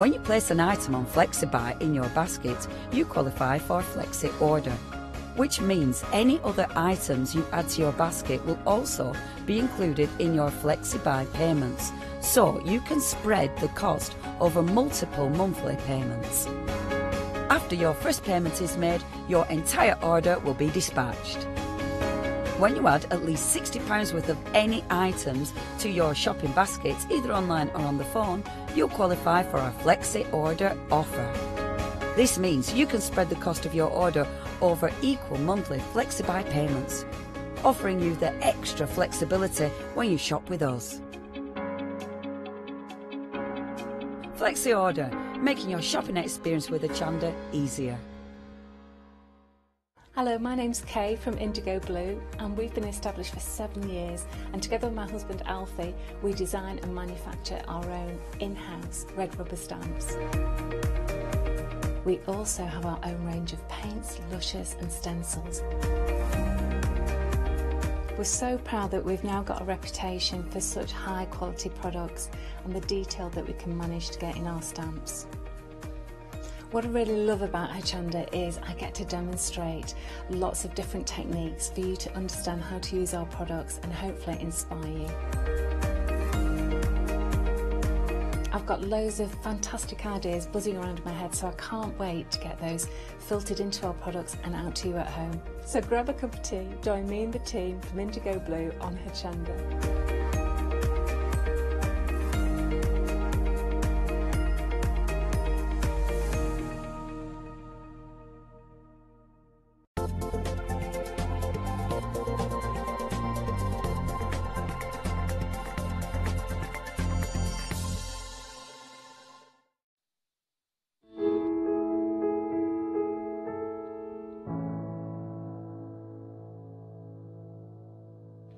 When you place an item on FlexiBuy in your basket, you qualify for a Flexi order, which means any other items you add to your basket will also be included in your FlexiBuy payments, so you can spread the cost over multiple monthly payments. After your first payment is made, your entire order will be dispatched. When you add at least £60 worth of any items to your shopping baskets, either online or on the phone, you'll qualify for our Flexi order offer. This means you can spread the cost of your order over equal monthly FlexiBuy payments, offering you the extra flexibility when you shop with us. Flexi order, making your shopping experience with Hochanda easier. Hello, my name's Kay from Indigo Blue, and we've been established for 7 years, and together with my husband Alfie we design and manufacture our own in-house red rubber stamps. We also have our own range of paints, lushes and stencils. We're so proud that we've now got a reputation for such high quality products and the detail that we can manage to get in our stamps. What I really love about Hochanda is I get to demonstrate lots of different techniques for you to understand how to use our products and hopefully inspire you. I've got loads of fantastic ideas buzzing around in my head, so I can't wait to get those filtered into our products and out to you at home. So grab a cup of tea, join me and the team from Indigo Blue on Hochanda.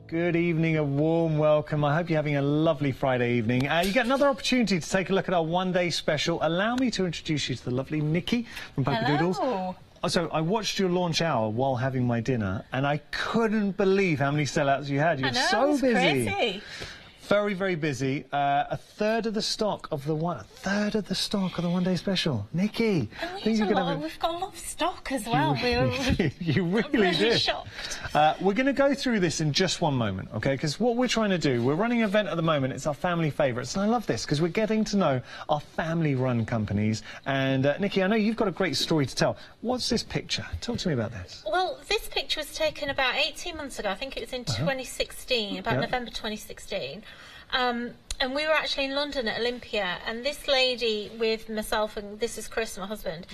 Good evening, a warm welcome. I hope you're having a lovely Friday evening. You get another opportunity to take a look at our one-day special. Allow me to introduce you to the lovely Nikki from Pokedoodles. Hello. So I watched your launch hour while having my dinner, and I couldn't believe how many sellouts you had. You're so busy. Crazy. Very, very busy. A third of the stock of the one-day special. Nikki, We've got a lot of stock as well. You really do. Shocked. We're going to go through this in just one moment, okay? Because what we're trying to do, we're running an event at the moment. It's our family favourites, and I love this because we're getting to know our family-run companies. And Nikki, I know you've got a great story to tell. What's this picture? Talk to me about this. Well, this picture was taken about 18 months ago. I think it was in 2016, about November 2016. And we were actually in London at Olympia, and this lady with myself, and this is Chris, my husband,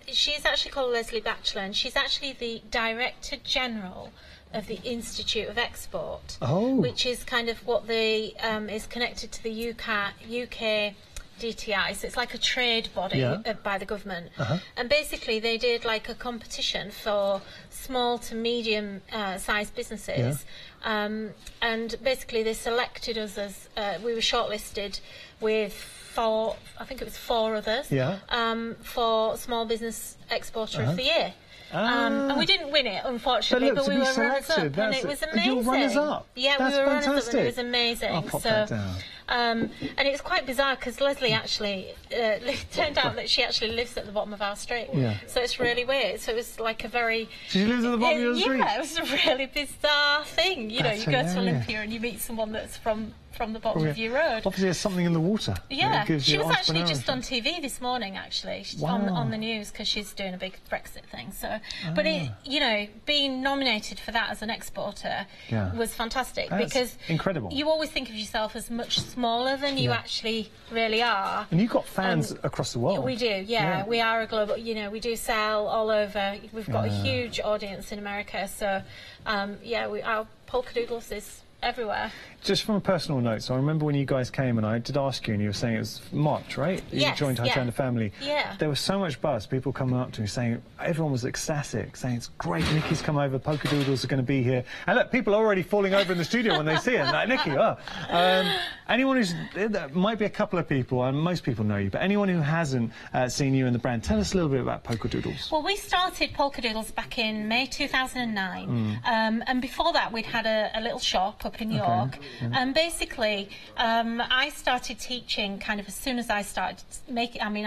she's actually called Leslie Batchelor, and she's actually the Director General of the Institute of Export, which is kind of what the is connected to the UK DTI, so it's like a trade body by the government. And basically they did like a competition for small to medium sized businesses, and basically they selected us as we were shortlisted with I think it was four others for Small Business Exporter of the Year. And we didn't win it, unfortunately, but we were runners-up, and it was amazing. You were runners-up? Yeah, we were runners-up, and it was amazing. I'll pop that down. And it was quite bizarre because Leslie actually, it turned out that she actually lives at the bottom of our street. So it's really weird. So it was like a very... She lives at the bottom of your street? Yeah, it was a really bizarre thing. You know, you go to Olympia and you meet someone that's from the bottom of your road. Obviously there's something in the water. Yeah, she was actually just on TV this morning, actually. She's on the news because she's doing a big Brexit thing. So, but you know, being nominated for that as an exporter was fantastic. That's because incredible. You always think of yourself as much smaller than you actually really are. And you've got fans across the world. We do, we are a global, you know, we do sell all over. We've got a huge audience in America, so our Polkadoodles is everywhere. Just from a personal note, so I remember when you guys came and I did ask you and you were saying it was March, right? You joined Hochanda family. Yeah. There was so much buzz, people coming up to me saying, everyone was ecstatic, saying it's great, Nikki's come over, Polkadoodles are going to be here. And look, people are already falling over in the studio when they see it, like, Nikki, anyone who's, there might be a couple of people, and most people know you, but anyone who hasn't seen you in the brand, tell us a little bit about Polkadoodles. Well, we started Polkadoodles back in May 2009, and before that we'd had a little shop, up in York. And basically, I started teaching kind of as soon as I started making, I mean,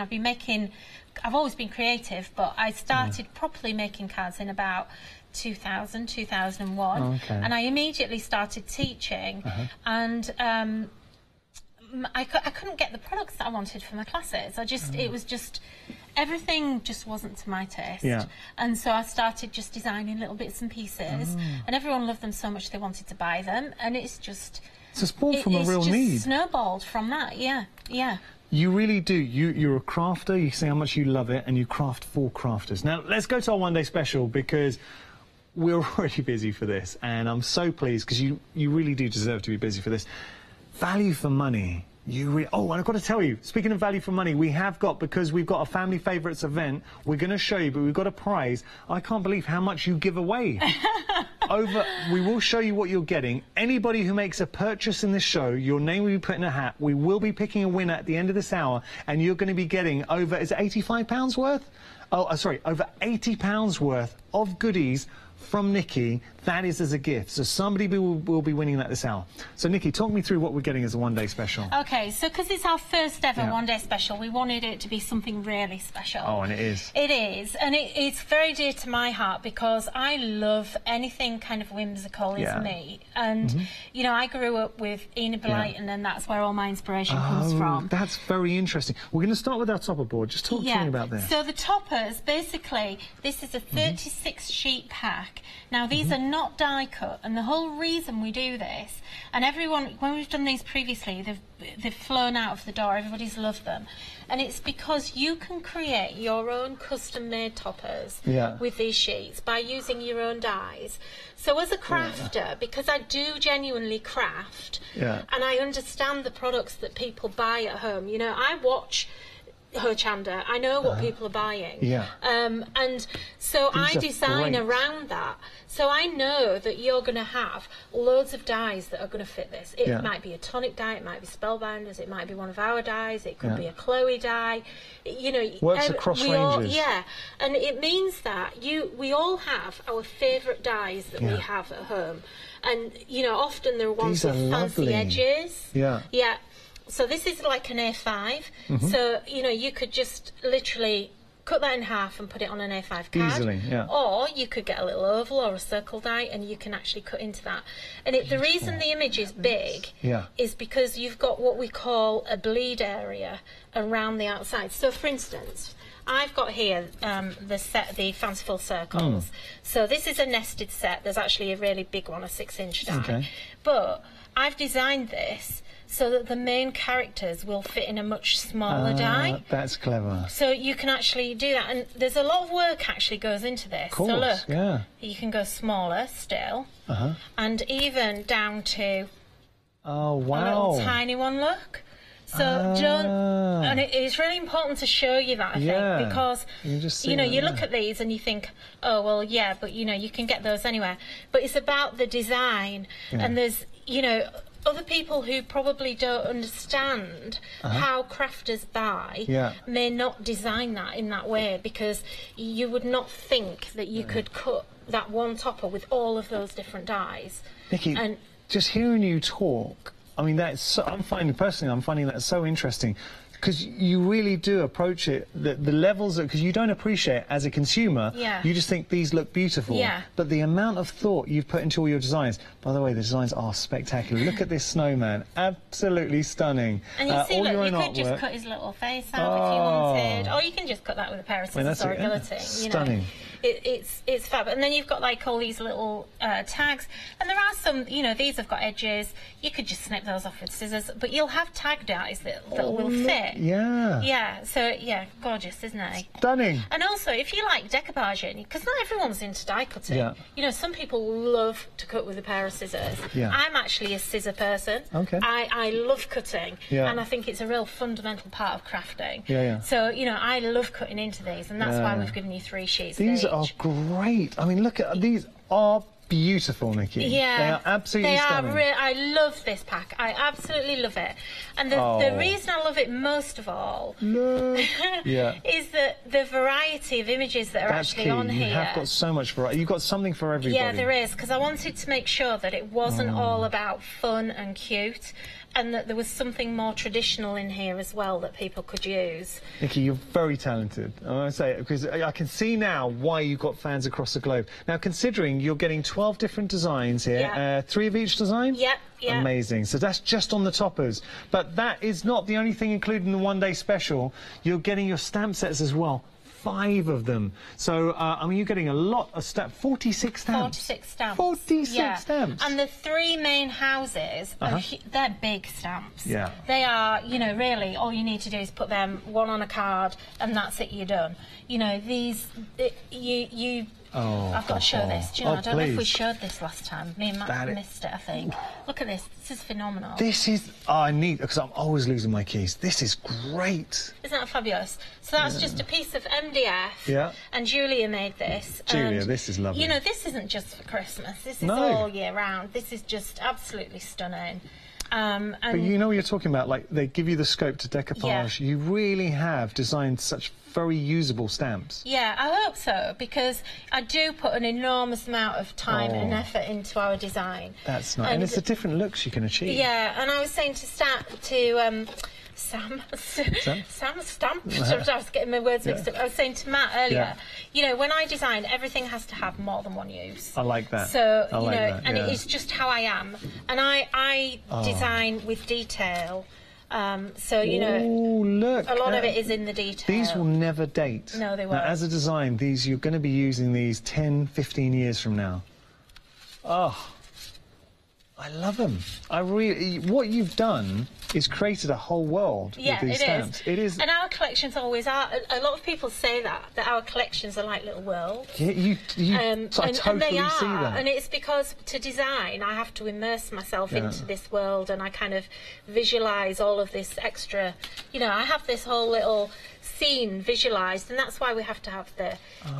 I've always been creative, but I started properly making cards in about 2000, 2001. And I immediately started teaching, and I couldn't get the products that I wanted for my classes. It was just, everything just wasn't to my taste. And so I started just designing little bits and pieces, and everyone loved them so much they wanted to buy them, and it's just... So it's born from a real need. It's snowballed from that, yeah. You really do. You're a crafter, you see how much you love it, and you craft for crafters. Now, let's go to our one-day special, because we're already busy for this, and I'm so pleased, because you really do deserve to be busy for this. Value for money. Oh, and I've got to tell you, speaking of value for money, because we've got a family favourites event, we're going to show you, but we've got a prize. I can't believe how much you give away. We will show you what you're getting. Anybody who makes a purchase in this show, your name will be put in a hat. We will be picking a winner at the end of this hour, and you're going to be getting over, is it £85 worth? Oh, sorry, over £80 worth of goodies from Nikki. That is as a gift. So somebody will be winning that this hour. So Nikki, talk me through what we're getting as a one-day special. Okay, so because it's our first ever one-day special, we wanted it to be something really special. Oh, and it is. It is, and it's very dear to my heart, because I love anything kind of whimsical is me. And, you know, I grew up with Enid Blyton, and that's where all my inspiration comes from. That's very interesting. We're going to start with our topper board. Just talk to me about this. So the toppers, basically, this is a 36 sheet pack. Now, these are not die cut, and the whole reason we do this, and everyone, when we've done these previously, they've flown out of the door, everybody's loved them, and it's because you can create your own custom-made toppers with these sheets by using your own dies. So as a crafter, because I do genuinely craft, and I understand the products that people buy at home, you know, I watch Hochanda, I know what people are buying, and so I design around that. So I know that you're going to have loads of dies that are going to fit this. It might be a tonic die, it might be Spellbinders, it might be one of our dies, it could be a Chloe die. You know, works across ranges. And it means that we all have our favourite dies that we have at home, and you know, often there are ones with fancy edges. So this is like an A5, so, you know, you could just literally cut that in half and put it on an A5 card. Easily, Or you could get a little oval or a circle die, and you can actually cut into that. And the reason the image is big is because you've got what we call a bleed area around the outside. So, for instance, I've got here the fanciful circles. So this is a nested set. There's actually a really big one, a 6-inch die. But I've designed this so that the main characters will fit in a much smaller die. That's clever. So you can actually do that, and there's a lot of work actually goes into this. Of course, so look, you can go smaller still, and even down to a little tiny one, look. So and it's really important to show you that, I think, because you know, you look at these and you think, oh well, yeah, but you know, you can get those anywhere. But it's about the design, and there's, you know, other people who probably don't understand how crafters buy may not design that in that way, because you would not think that you could cut that one topper with all of those different dies. Nikki, and just hearing you talk, I mean, I'm finding that so interesting, because you really do approach it, the levels, because you don't appreciate it as a consumer. You just think these look beautiful. But the amount of thought you've put into all your designs, by the way, the designs are spectacular. Look at this snowman, absolutely stunning. And you see, look, you could just cut his little face out if you wanted, or you can just cut that with a pair of scissors or a guillotine. Stunning. You know. It's fab. And then you've got like all these little tags, and there are some, you know, these have got edges. You could just snip those off with scissors, but you'll have tag dies that will fit. So gorgeous, isn't it? Stunning. And also, if you like decoupaging, because not everyone's into die cutting. You know, some people love to cut with a pair of scissors. I'm actually a scissor person. I love cutting, and I think it's a real fundamental part of crafting. So, you know, I love cutting into these, and that's why we've given you 3 sheets. These are great. I mean, look at these. Are beautiful, Nikki. Yeah, they are absolutely stunning. I love this pack. I absolutely love it. And the reason I love it most of all is the variety of images that are actually on here. You have got so much variety. You've got something for everybody. Yeah, there is, because I wanted to make sure that it wasn't all about fun and cute, and that there was something more traditional in here as well that people could use. Nikki, you're very talented. I want to say it because I can see now why you've got fans across the globe. Now, considering you're getting 12 different designs here, 3 of each design? Yep. Yeah. Amazing. So that's just on the toppers. But that is not the only thing included in the one-day special. You're getting your stamp sets as well. 5 of them. So, I mean, you're getting a lot of stamps. 46 stamps. 46 stamps. 46 stamps. And the 3 main houses, they're big stamps. Yeah. They are, you know, really, all you need to do is put them one on a card and that's it, you're done. You know, these, I've got to show this. Do you know, I don't know if we showed this last time. Me and Matt missed it, I think. Look at this. This is phenomenal. This is... I need... Because I'm always losing my keys. This is great. Isn't that fabulous? So that's just a piece of MDF. Yeah. And Julia made this. Julia, this is lovely. You know, this isn't just for Christmas. This is all year round. This is just absolutely stunning. But you know what you're talking about, like they give you the scope to decoupage. You really have designed such very usable stamps. Yeah, I hope so, because I do put an enormous amount of time and effort into our design. That's nice, and it's the different looks you can achieve. Yeah, and I was saying to Sam, I was getting my words mixed up. I was saying to Matt earlier, you know, when I design, everything has to have more than one use. I like that. So, you know, and it is just how I am. And I design with detail. So, you know, look, a lot of it is in the detail. These will never date. No, they won't. Now, as a design, you're going to be using these 10, 15 years from now. Oh, I love them. What you've done is created a whole world with these stamps. It is. And our collections always are. A lot of people say that our collections are like little worlds. Yeah, I totally they are, see that. And it's because to design, I have to immerse myself into this world, and I kind of visualise all of this extra. You know, I have this whole little scene visualised, and that's why we have to have the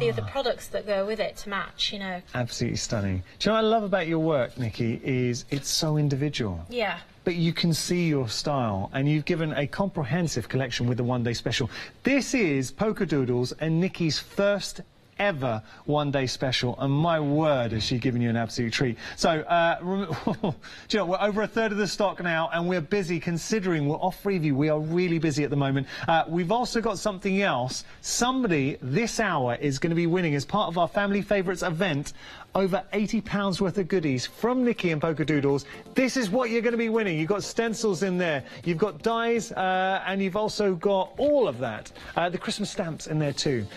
other products that go with it to match, you know. Absolutely stunning. Do you know what I love about your work, Nikki, is it's so individual. Yeah. But you can see your style, and you've given a comprehensive collection with the one-day special. This is Polka Doodles and Nikki's first ever one-day special, and my word, has she given you an absolute treat. So, do you know, we're over a third of the stock now, and we're busy considering we're off preview. We are really busy at the moment. We've also got something else. Somebody this hour is going to be winning as part of our Family Favourites event over £80 worth of goodies from Nikki and Polka Doodles. This is what you're going to be winning. You've got stencils in there, you've got dies, and you've also got all of that. The Christmas stamps in there too.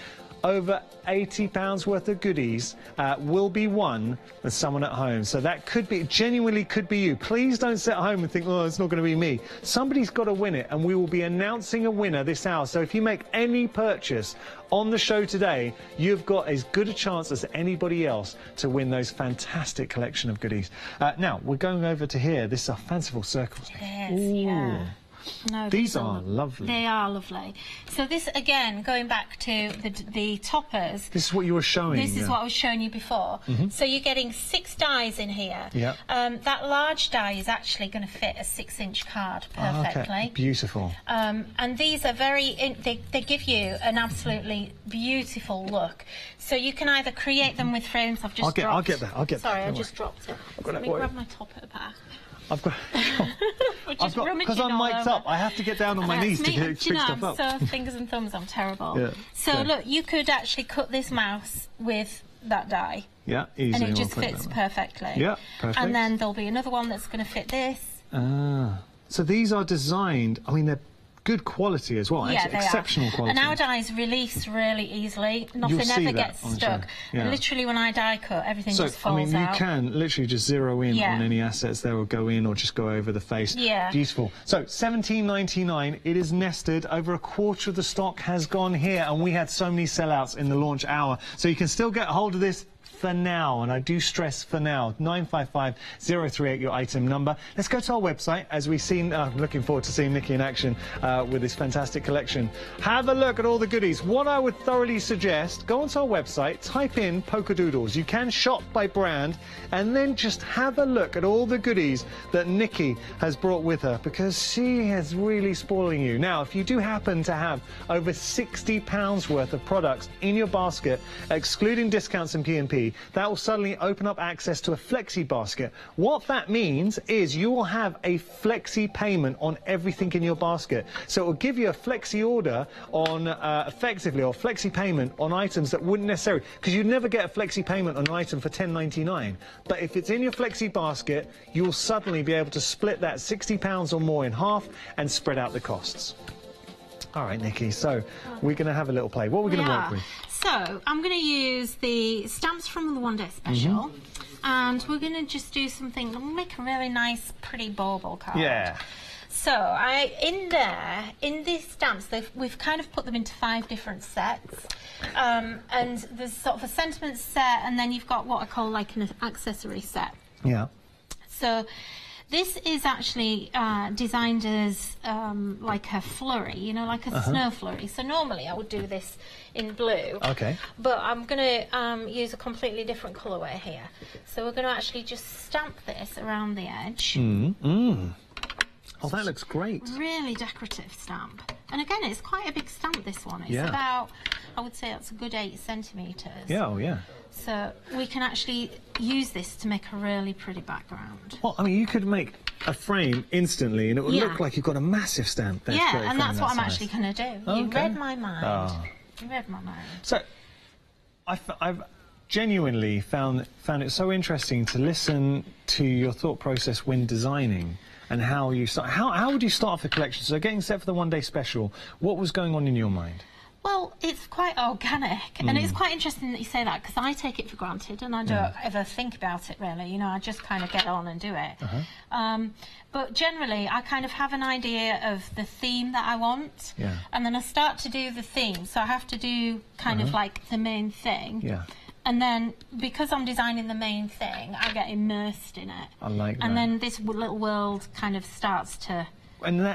Over £80 worth of goodies will be won with someone at home. So that could be, genuinely could be you. Please don't sit at home and think, oh, it's not going to be me. Somebody's got to win it, and we will be announcing a winner this hour. So if you make any purchase on the show today, you've got as good a chance as anybody else to win those fantastic collection of goodies. Now, we're going over to here. This is our fanciful circles. Yes, yeah. No, these are lovely. They are lovely. So this, again, going back to the toppers. This is what you were showing. This is what I was showing you before. So you're getting 6 dies in here. Yeah. That large die is actually going to fit a 6-inch card perfectly. Okay. Beautiful. And these are very, they give you an absolutely beautiful look. So you can either create them with frames. I'll get that. Sorry, I just dropped it. Let me grab my top at the back. Because I'm mic'd up, I have to get down on my knees to pick stuff up. So fingers and thumbs, I'm terrible. Yeah. So look, you could actually cut this mouse with that die. Yeah, easily. And it just fits perfectly. Yeah, perfect. And then there'll be another one that's going to fit this. So these are designed, I mean, they're good quality as well. Yeah, exceptional quality. And our dies release really easily. Nothing ever gets stuck. Yeah. Literally, when I die cut, everything just falls out. You can literally just zero in on any assets there, or go in, or just go over the face. Yeah. Beautiful. So £17.99. It is nested. Over a quarter of the stock has gone here, and we had so many sellouts in the launch hour. So you can still get hold of this for now, and I do stress for now. 955038, your item number. Let's go to our website, as we've seen. I'm looking forward to seeing Nikki in action with this fantastic collection. Have a look at all the goodies. What I would thoroughly suggest, go onto our website, type in Polka Doodles. You can shop by brand, and then just have a look at all the goodies that Nikki has brought with her, because she is really spoiling you. Now, if you do happen to have over £60 worth of products in your basket, excluding discounts and P&P, that will suddenly open up access to a flexi basket. What that means is you will have a flexi payment on everything in your basket. So it will give you a flexi order on, effectively, or flexi payment on items that wouldn't necessarily, because you'd never get a flexi payment on an item for £10.99. But if it's in your flexi basket, you'll suddenly be able to split that £60 or more in half and spread out the costs. All right, Nikki, so we're going to have a little play. What are we going to work with? So I'm going to use the stamps from the One Day Special, and we're going to just do something, make a really nice, pretty bauble card. Yeah. So in these stamps, we've kind of put them into 5 different sets. And there's sort of a sentiment set, and then you've got what I call like an accessory set. Yeah. So this is actually designed as like a flurry, you know, like a snow flurry. So normally I would do this in blue. Okay. But I'm going to use a completely different colourway here. So we're going to actually just stamp this around the edge. Oh, that looks great. Really decorative stamp. And again, it's quite a big stamp, this one. It's about, I would say it's a good 8 centimetres. Yeah, oh yeah. So we can actually use this to make a really pretty background. Well, I mean, you could make a frame instantly and it would look like you've got a massive stamp. Yeah, and that's what I'm actually going to do. Oh, you read my mind. Oh. You read my mind. So, I've genuinely found it so interesting to listen to your thought process when designing and how you start. How would you start off the collection? So, getting set for the One Day Special, what was going on in your mind? Well, it's quite organic, and it's quite interesting that you say that, because I take it for granted and I don't ever think about it really, you know, I just kind of get on and do it. But generally, I kind of have an idea of the theme that I want, and then I start to do the theme, so I have to do kind of like the main thing. And then, because I'm designing the main thing, I get immersed in it. I like that. And then this little world kind of starts to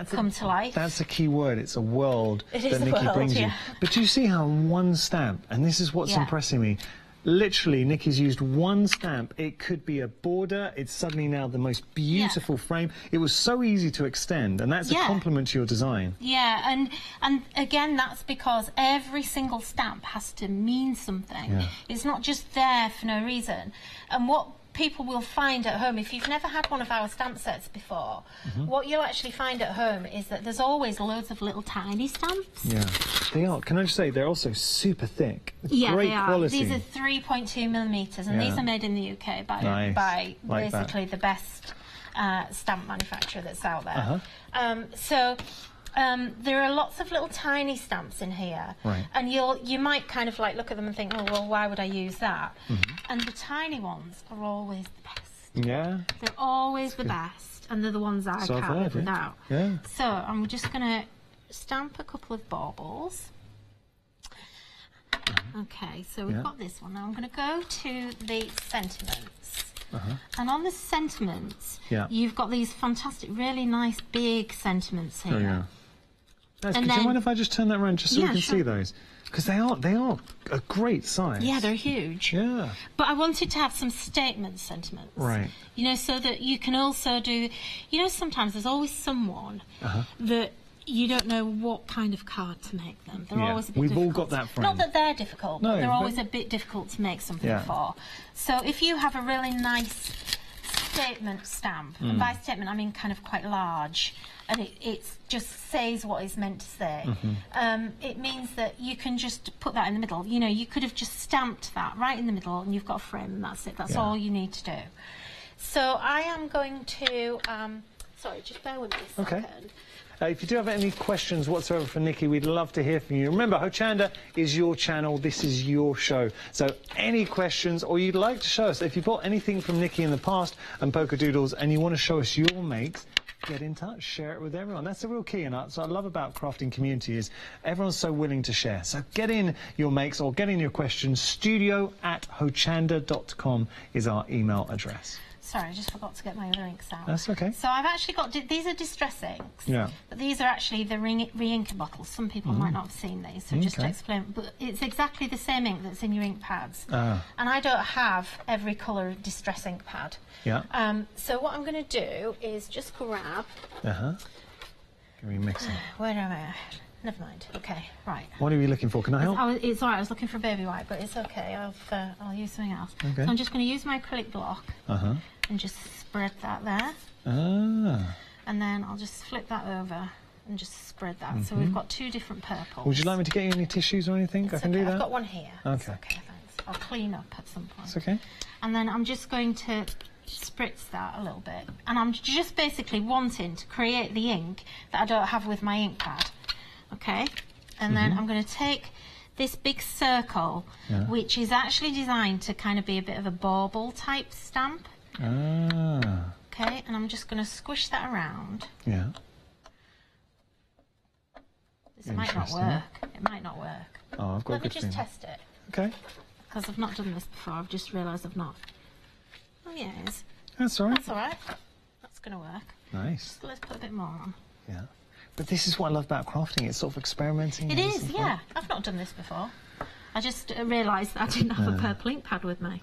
come to life. That's a key word. It's a world that Nikki brings you. But do you see how one stamp, and this is what's impressing me, literally Nikki's used one stamp. It could be a border. It's suddenly now the most beautiful frame. It was so easy to extend, and that's a compliment to your design. Yeah, and again, that's because every single stamp has to mean something. It's not just there for no reason. And what people will find at home, if you've never had one of our stamp sets before, what you'll actually find at home is that there's always loads of little tiny stamps. Yeah, they are. Can I just say, they're also super thick. Yeah, great they are. Quality. These are 3.2 millimetres, and these are made in the UK by basically the best stamp manufacturer that's out there. There are lots of little tiny stamps in here, and you might kind of like look at them and think, oh well, why would I use that? And the tiny ones are always the best. Yeah, they're always the best, and they're the ones that I can't live without. So I'm just going to stamp a couple of baubles. Okay, so we've got this one. Now I'm going to go to the sentiments. And on the sentiments, you've got these fantastic, really nice big sentiments here. Do you mind if I just turn that around just so we can see those? Because they are a great size. Yeah, they're huge. Yeah. But I wanted to have some statement sentiments. Right. You know, so that you can also do, you know, sometimes there's always someone that you don't know what kind of card to make them. They're always a bit difficult. We've all got that friend. Not that they're difficult, but they're always a bit difficult to make something for. So if you have a really nice statement stamp, and by statement I mean kind of quite large, and it just says what it's meant to say, it means that you can just put that in the middle. You know, you could have just stamped that right in the middle and you've got a frame and that's it. That's all you need to do. So I am going to, sorry, just bear with me a second. If you do have any questions whatsoever for Nikki, we'd love to hear from you. Remember, Hochanda is your channel. This is your show. So any questions or you'd like to show us, if you bought anything from Nikki in the past and Polka Doodles and you want to show us your makes, get in touch, share it with everyone. That's the real key, and that's what I love about crafting community is everyone's so willing to share. So get in your makes or get in your questions. studio@hochanda.com is our email address. Sorry, I just forgot to get my other inks out. That's okay. So I've actually got, these are distress inks. Yeah. But these are actually the re-inker bottles. Some people might not have seen these, so just to explain. But it's exactly the same ink that's in your ink pads. And I don't have every colour distress ink pad. Yeah. So what I'm going to do is just grab... Remixing. Where am I? Never mind. Okay, right. What are we looking for? Can I help? It's all right. I was looking for a baby white, but it's okay. I'll use something else. Okay. So I'm just going to use my acrylic block and just spread that there. And then I'll just flip that over and just spread that. So we've got two different purples. Would you like me to get you any tissues or anything? It's I can okay. do that. I've got one here. Okay. It's okay, thanks. I'll clean up at some point. It's okay. And then I'm just going to spritz that a little bit. And I'm just basically wanting to create the ink that I don't have with my ink pad. Okay? And then I'm going to take this big circle, which is actually designed to kind of be a bit of a bauble type stamp. Okay, and I'm just going to squish that around. Yeah. This might not work. It might not work. Oh, I've got Let a me good just feeling. test it. Okay. Because I've not done this before. I've just realised I've not. Oh, yeah, it is. That's all right. That's all right. That's going to work. Nice. So let's put a bit more on. Yeah. But this is what I love about crafting. It's sort of experimenting. It is, yeah. I've not done this before. I just realised that I didn't have a purple ink pad with me.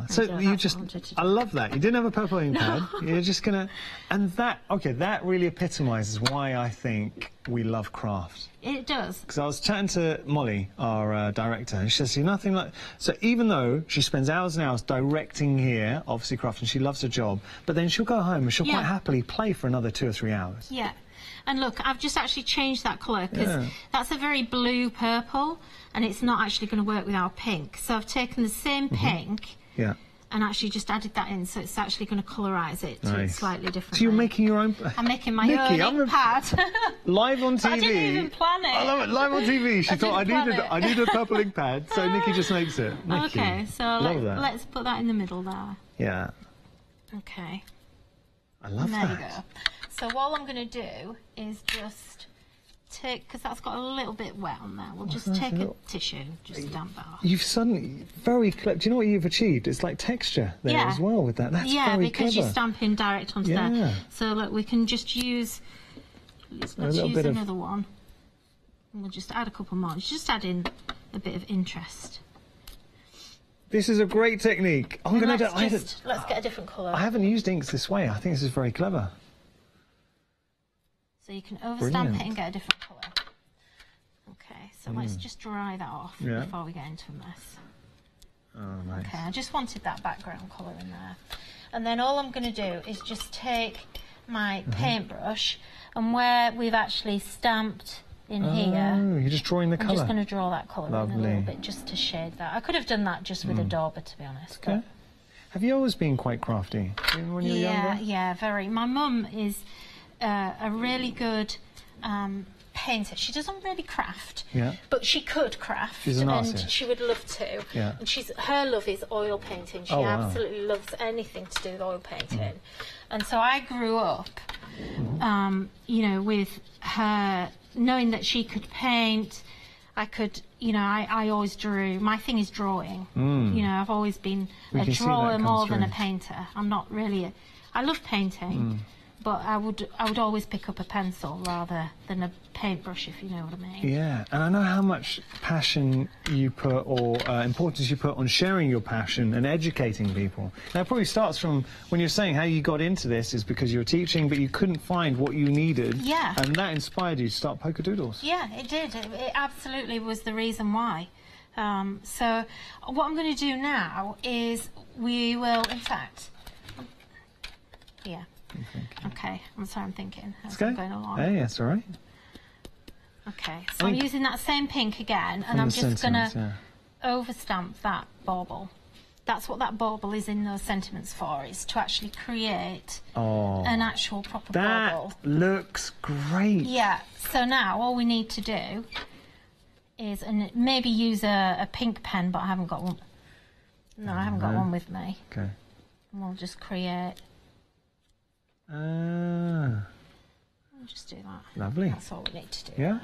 So you just... I love that. You didn't have a purple ink pad. You're just going to... And that... OK, that really epitomises why I think we love craft. It does. Because I was chatting to Molly, our director, and she says, see, nothing like... So even though she spends hours and hours directing here, obviously crafting, she loves her job, but then she'll go home and she'll quite happily play for another 2 or 3 hours. Yeah. And look, I've just actually changed that colour because that's a very blue purple and it's not actually going to work with our pink. So I've taken the same pink and actually just added that in, so it's actually going to colorise it to slightly different. So you're making your own... I'm making my own ink pad. Live on TV. I didn't even plan it. I love it. Live on TV. She thought I need a purple ink pad, so Nikki just makes it. Nikki. Okay, so let's put that in the middle there. Yeah. Okay. I love that. There you go. So all I'm going to do is just take, because that's got a little bit wet on there, we'll just take a tissue, just damp that off. You've suddenly, very clever, do you know what you've achieved? It's like texture there as well with that. That's very clever. Yeah, because you're stamping direct onto there. So look, we can just use, let's use another one. And we'll just add a couple more, just add in a bit of interest. This is a great technique. I'm going to let's get a different colour. I haven't used inks this way. I think this is very clever. So you can overstamp it and get a different colour. Okay, so let's just dry that off before we get into a mess. Oh, nice. Okay, I just wanted that background colour in there. And then all I'm going to do is just take my paintbrush and where we've actually stamped in here... you're just drawing the colour. I'm just going to draw that colour in a little bit just to shade that. I could have done that just with a dauber, to be honest. Okay. But... Have you always been quite crafty? Even when you were younger? Yeah, very. My mum is... a really good painter. She doesn't really craft, but she could craft. She's an artist. And she would love to. Yeah. And her love is oil painting. She absolutely loves anything to do with oil painting. And so I grew up, you know, with her knowing that she could paint. I could, you know, I always drew. My thing is drawing. You know, I've always been a drawer more than a painter. I'm not really. I love painting. But I would always pick up a pencil rather than a paintbrush, if you know what I mean. Yeah, and I know how much passion you put, or importance you put on sharing your passion and educating people. Now, it probably starts from when you're saying how you got into this is because you were teaching, but you couldn't find what you needed. Yeah. And that inspired you to start Polka Doodles. Yeah, it did. It absolutely was the reason why. So what I'm going to do now is we will, in fact, Okay, I'm sorry, I'm thinking as I'm going along. Hey, that's all right. Okay, so I'm using that same pink again, and I'm just going to overstamp that bauble. That's what that bauble is in those sentiments for, is to actually create an actual proper bauble. That looks great. Yeah, so now all we need to do is, and maybe use a pink pen, but I haven't got one. No, I haven't got one with me. Okay. And we'll just create. We'll just do that. Lovely. That's all we need to do. Yeah.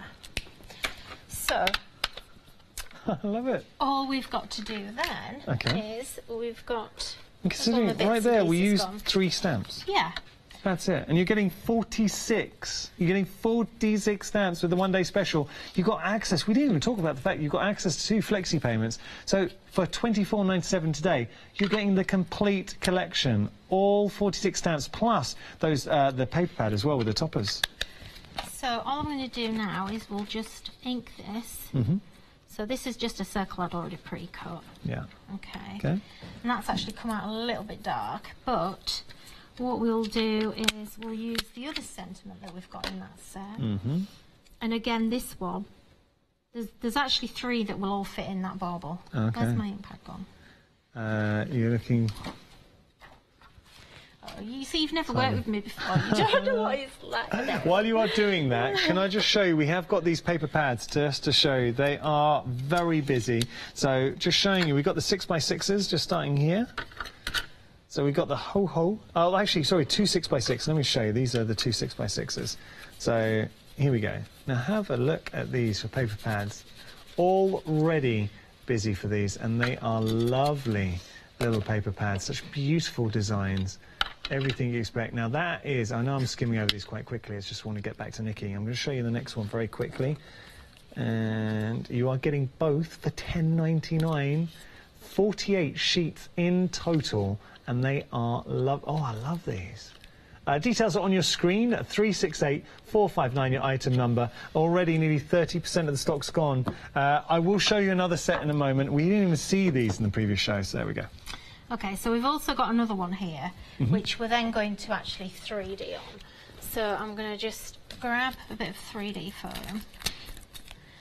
So. I love it. All we've got to do then is we've got. Considering right there, we used 3 stamps. Yeah. That's it. And you're getting 46. You're getting 46 stamps with the one-day special. You've got access. We didn't even talk about the fact you've got access to 2 flexi payments. So for $24.97 today, you're getting the complete collection. All 46 stamps plus those the paper pad as well with the toppers. So all I'm going to do now is we'll just ink this. So this is just a circle I'd already pre-cut. Yeah. Okay. And that's actually come out a little bit dark, but what we'll do is we'll use the other sentiment that we've got in that set. And again, this one, there's actually 3 that will all fit in that bauble. Okay. Where's my ink pad gone? You're looking... You see, you've never worked with me before. You don't know what it's like. While you are doing that, can I just show you, we have got these paper pads just to show you. They are very busy. So just showing you, we've got the 6x6s just starting here. So we've got the ho-ho. Oh, actually, sorry, 2 6x6. Let me show you. These are the 2 6x6s. So here we go. Now have a look at these for paper pads. Already busy for these, and they are lovely little paper pads. Such beautiful designs. Everything you expect. Now that is, I know I'm skimming over these quite quickly, I just want to get back to Nikki. I'm going to show you the next one very quickly. And you are getting both for $10.99, 48 sheets in total, and they are I love these. Details are on your screen, 368459 your item number. Already nearly 30% of the stock's gone. I will show you another set in a moment. We didn't even see these in the previous show, so there we go. Okay, so we've also got another one here, which we're then going to actually 3D on. So I'm going to just grab a bit of 3D foam.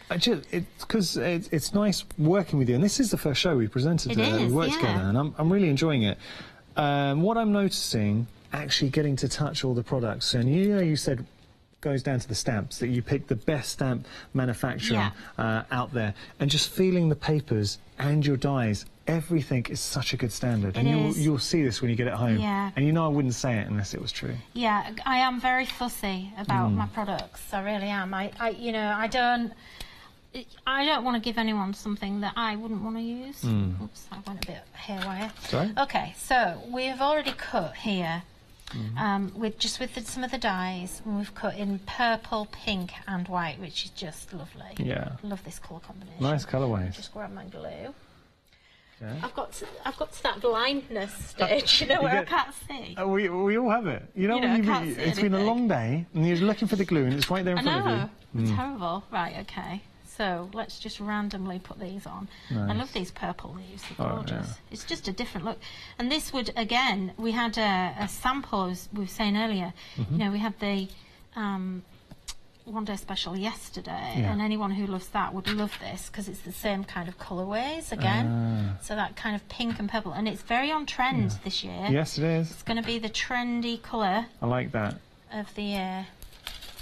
Because it's nice working with you, and this is the first show we presented. We worked together, and I'm really enjoying it. What I'm noticing, actually getting to touch all the products, and you said goes down to the stamps, that you pick the best stamp manufacturer out there, and just feeling the papers and your dies. Everything is such a good standard, and you'll see this when you get it home. And I wouldn't say it unless it was true. Yeah, I am very fussy about my products. I really am. I don't want to give anyone something that I wouldn't want to use. Oops, I went a bit haywire. Sorry? Okay, so we've already cut here with some of the dyes. We've cut in purple, pink, and white, which is just lovely. Yeah, love this colour combination. Nice colourways. Just grab my glue. Okay. I've got to that blindness stage, where I can't see. We all have it. It's been a long day, and you're looking for the glue, and it's right there in front of you. It's terrible. Right, okay. So let's just randomly put these on. Nice. I love these purple leaves. They're gorgeous. It's just a different look. And this would, again, we had a sample, as we were saying earlier. We had the one-day special yesterday, and anyone who loves that would love this, because it's the same kind of colourways again. So that kind of pink and purple, and it's very on trend this year. Yes, it is. It's going to be the trendy colour. I like that. Of the year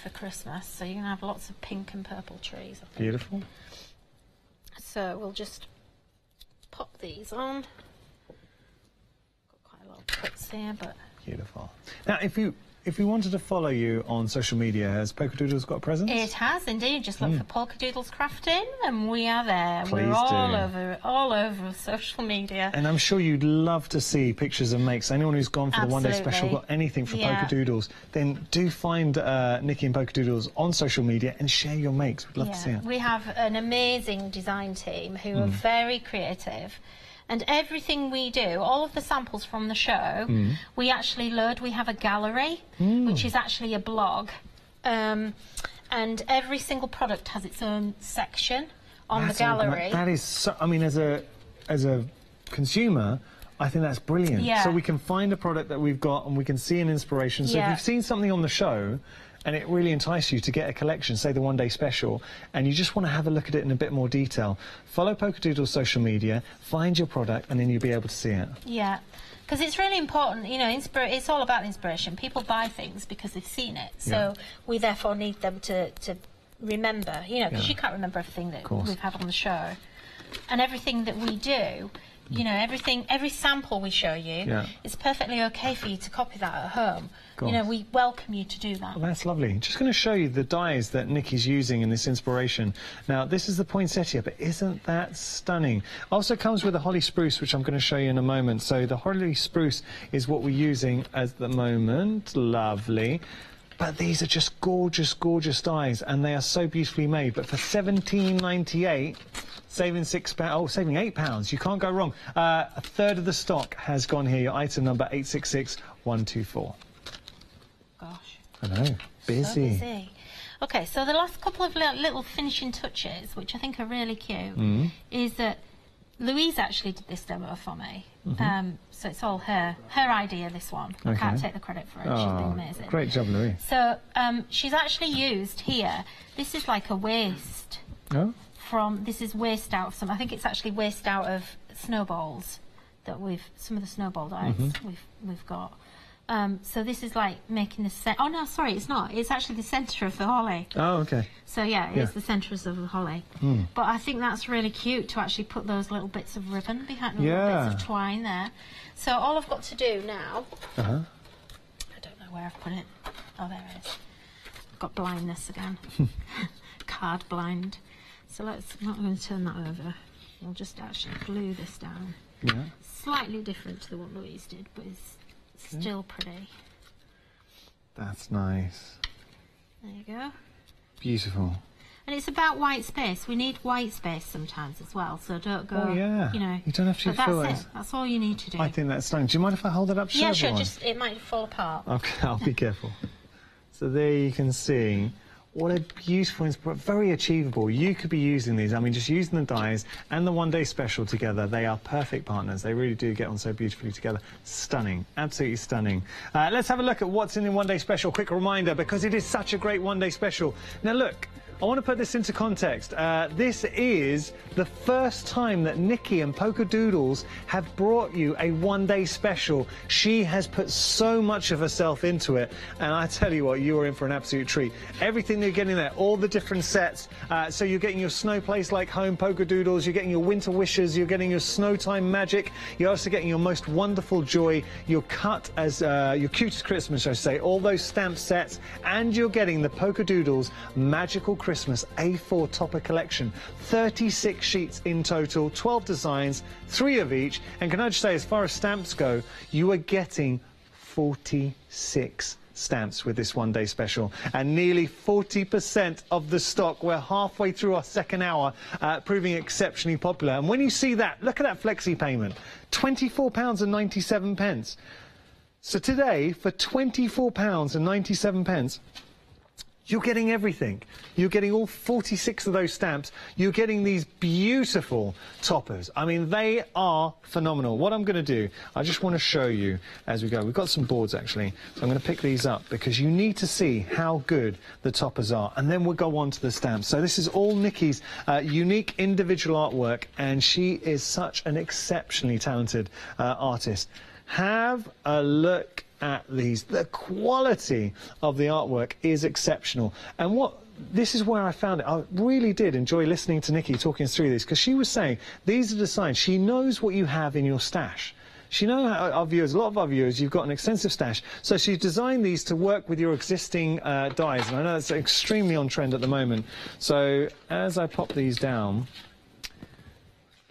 for Christmas. So you're going to have lots of pink and purple trees, I think. Beautiful. So we'll just pop these on. Got quite a lot of cuts here, but beautiful. Now, if we wanted to follow you on social media, has Polka Doodles got a presence? It has indeed. Just look for Polka Doodles Crafting, and we are there. Please We're all over social media. And I'm sure you'd love to see pictures and makes. Anyone who's gone for the one-day special, got anything for Polka Doodles, then do find Nikki and Polka Doodles on social media and share your makes. We'd love to see it. We have an amazing design team who are very creative. And everything we do, all of the samples from the show, we actually load. We have a gallery, which is actually a blog. And every single product has its own section on the gallery. That is so, I mean, as a consumer, I think that's brilliant. So we can find a product that we've got and we can see an inspiration. So if you've seen something on the show and it really entices you to get a collection, say the one-day special, and you just want to have a look at it in a bit more detail, follow Polkadoodle's social media, find your product, and then you'll be able to see it. Yeah. Because it's really important, you know, it's all about inspiration. People buy things because they've seen it, so we therefore need them to remember, you know, because you can't remember everything that we've had on the show. And everything that we do, you know, every sample we show you, it's perfectly okay for you to copy that at home. You know, we welcome you to do that. Well, that's lovely. Just going to show you the dies that Nikki's using in this inspiration. Now, this is the poinsettia, but isn't that stunning? Also comes with a holly spruce, which I'm going to show you in a moment. So the holly spruce is what we're using at the moment. Lovely. But these are just gorgeous, gorgeous dies, and they are so beautifully made. But for £17.98, saving saving £8, you can't go wrong. A third of the stock has gone here. Your item number 866124. Gosh. I know, busy. So busy. Okay, so the last couple of little finishing touches, which I think are really cute, is that Louise actually did this demo for me. So it's all her idea, this one. I can't take the credit for it. She's been amazing. Great job, Louise. So she's actually used here, this is like a waste. This is waste out of I think it's actually waste out of snowballs that some of the snowball dies we've got. So this is like making the oh no, sorry, it's not. It's actually the centre of the holly. Oh, okay. So yeah, it's the centres of the holly. But I think that's really cute to actually put those little bits of ribbon behind, little bits of twine there. So all I've got to do now, I don't know where I've put it. Oh, there it is. I've got blindness again. Card blind. So I'm not going to turn that over. We'll just actually glue this down. Slightly different to the one Louise did, but it's still pretty. That's nice. There you go. Beautiful. And it's about white space. We need white space sometimes as well, so don't go, you know. You don't have to fill it. That's it. That's all you need to do. I think that's stunning. Do you mind if I hold it up to show everyone? Just it might fall apart. Okay, I'll be careful. So there you can see what a beautiful, very achievable. You could be using these. I mean, just using the dies and the one-day special together, they are perfect partners. They really do get on so beautifully together. Stunning, absolutely stunning. Let's have a look at what's in the one-day special. Quick reminder, because it is such a great one-day special. Now, look. I want to put this into context. This is the first time that Nikki and Polkadoodles have brought you a one-day special. She has put so much of herself into it, and I tell you what, you are in for an absolute treat. Everything you're getting there, all the different sets. So you're getting your Snow Place Like Home Polkadoodles, you're getting your Winter Wishes, you're getting your Snowtime Magic, you're also getting your Most Wonderful Joy, your Cut as your Cutest Christmas, I should say, all those stamp sets, and you're getting the Polkadoodles Magical Christmas A4 Topper Collection. 36 sheets in total, 12 designs, 3 of each. And can I just say, as far as stamps go, you are getting 46 stamps with this one-day special, and nearly 40% of the stock. We're halfway through our second hour, proving exceptionally popular. And when you see that, look at that flexi payment, £24.97. So today, for £24.97, you're getting everything. You're getting all 46 of those stamps. You're getting these beautiful toppers. I mean, they are phenomenal. What I'm going to do, I just want to show you as we go. We've got some boards, actually. So I'm going to pick these up because you need to see how good the toppers are. And then we'll go on to the stamps. So this is all Nikki's unique individual artwork, and she is such an exceptionally talented artist. Have a look at these. The quality of the artwork is exceptional, and this is where I found it. I really did enjoy listening to Nikki talking us through this, because she was saying these are designs. She knows what you have in your stash. She knows our viewers, a lot of our viewers, you've got an extensive stash, so she's designed these to work with your existing dies, and I know that's extremely on trend at the moment. So as I pop these down,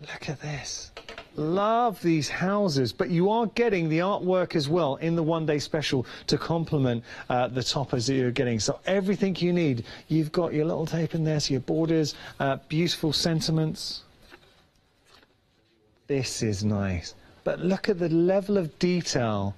look at this. Love these houses, but you are getting the artwork as well in the one-day special to complement the toppers that you're getting. So everything you need, you've got your little tape in there, so your borders, beautiful sentiments. This is nice, but look at the level of detail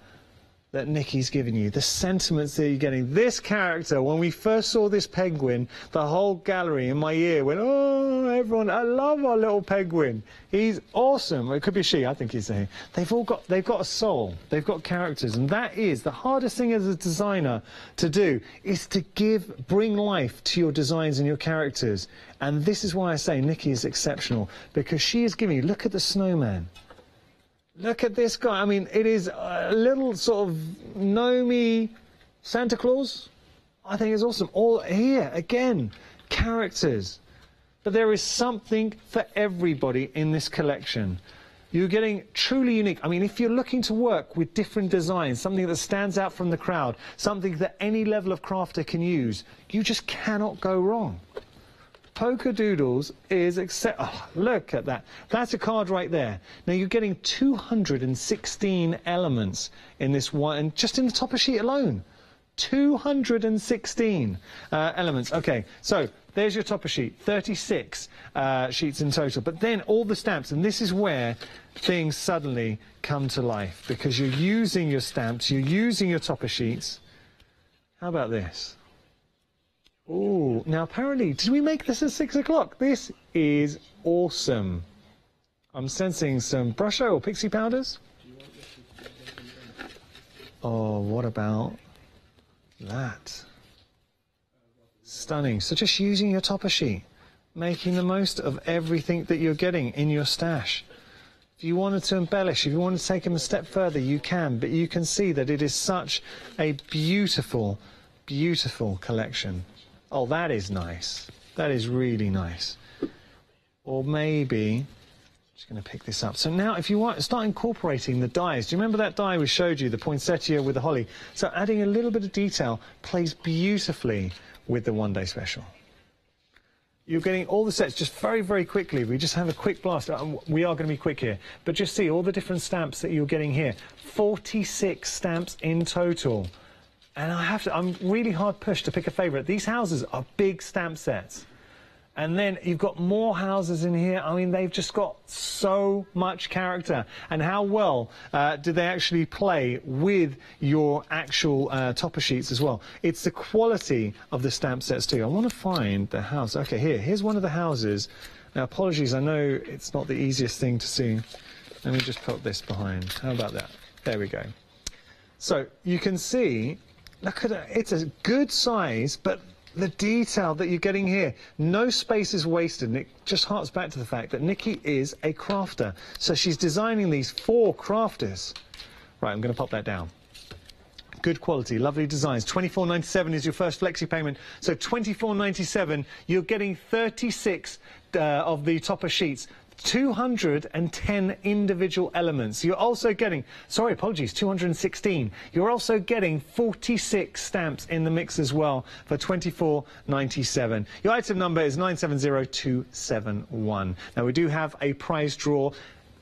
that Nikki's giving you, the sentiments that you're getting. This character, when we first saw this penguin, the whole gallery in my ear went, oh, everyone, I love our little penguin. He's awesome. It could be she, I think he's a he. They've got a soul. They've got characters. And that is the hardest thing as a designer to do, is to bring life to your designs and your characters. And this is why I say Nikki is exceptional, because she is giving you, look at the snowman. Look at this guy. I mean, it is a little sort of gnomey Santa Claus. I think it's awesome. All here, again, characters. But there is something for everybody in this collection. You're getting truly unique. I mean, if you're looking to work with different designs, something that stands out from the crowd, something that any level of crafter can use, you just cannot go wrong. Polka Doodles is oh, look at that. That's a card right there. Now you're getting 216 elements in this one, and just in the topper sheet alone. 216 elements. Okay, so there's your topper sheet, 36 sheets in total. But then all the stamps, and this is where things suddenly come to life, because you're using your stamps, you're using your topper sheets. How about this? Oh, now apparently, did we make this at 6 o'clock? This is awesome. I'm sensing some Brusho or Pixie powders. Oh, what about that? Stunning. So just using your topper sheet, making the most of everything that you're getting in your stash. If you wanted to embellish, if you wanted to take them a step further, you can, but you can see that it is such a beautiful, beautiful collection. Oh, that is nice. That is really nice. Or maybe, just going to pick this up. So now if you want, start incorporating the dies. Do you remember that die we showed you, the poinsettia with the holly? So adding a little bit of detail plays beautifully with the one-day special. You're getting all the sets just very, very quickly. We just have a quick blast. We are going to be quick here. But just see all the different stamps that you're getting here. 46 stamps in total. And I'm really hard pushed to pick a favourite. These houses are big stamp sets. And then you've got more houses in here. I mean, they've just got so much character. And how well do they actually play with your actual topper sheets as well? It's the quality of the stamp sets too. I want to find the house. Okay, here's one of the houses. Now, apologies, I know it's not the easiest thing to see. Let me just put this behind. How about that? There we go. So you can see, look at it. It's a good size, but the detail that you're getting here, no space is wasted, and it just harks back to the fact that Nikki is a crafter. So she's designing these for crafters. Right, I'm going to pop that down. Good quality, lovely designs. £24.97 is your first flexi payment. So £24.97, you're getting 36 of the topper sheets. 210 individual elements. You're also getting, sorry, apologies, 216. You're also getting 46 stamps in the mix as well for £24.97. Your item number is 970271. Now, we do have a prize draw.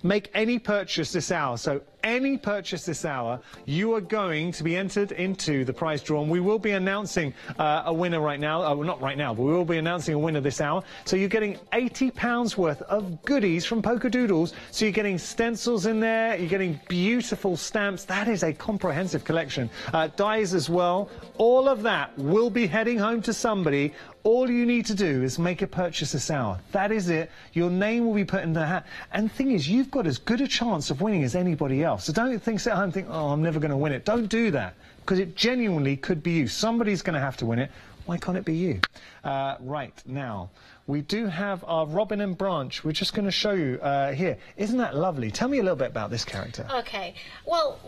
Make any purchase this hour. So any purchase this hour, you are going to be entered into the prize draw, and we will be announcing a winner right now. Well, not right now, but we will be announcing a winner this hour. So you're getting £80 worth of goodies from Polka Doodles. So you're getting stencils in there, you're getting beautiful stamps. That is a comprehensive collection. Dies as well. All of that will be heading home to somebody. All you need to do is make a purchase this hour. That is it. Your name will be put in the hat. And the thing is, you've got as good a chance of winning as anybody else. So don't sit at home and think, oh, I'm never going to win it. Don't do that, because it genuinely could be you. Somebody's going to have to win it. Why can't it be you? Right, now, we do have our Robin and Branch. We're just going to show you here. Isn't that lovely? Tell me a little bit about this character. Okay. Well,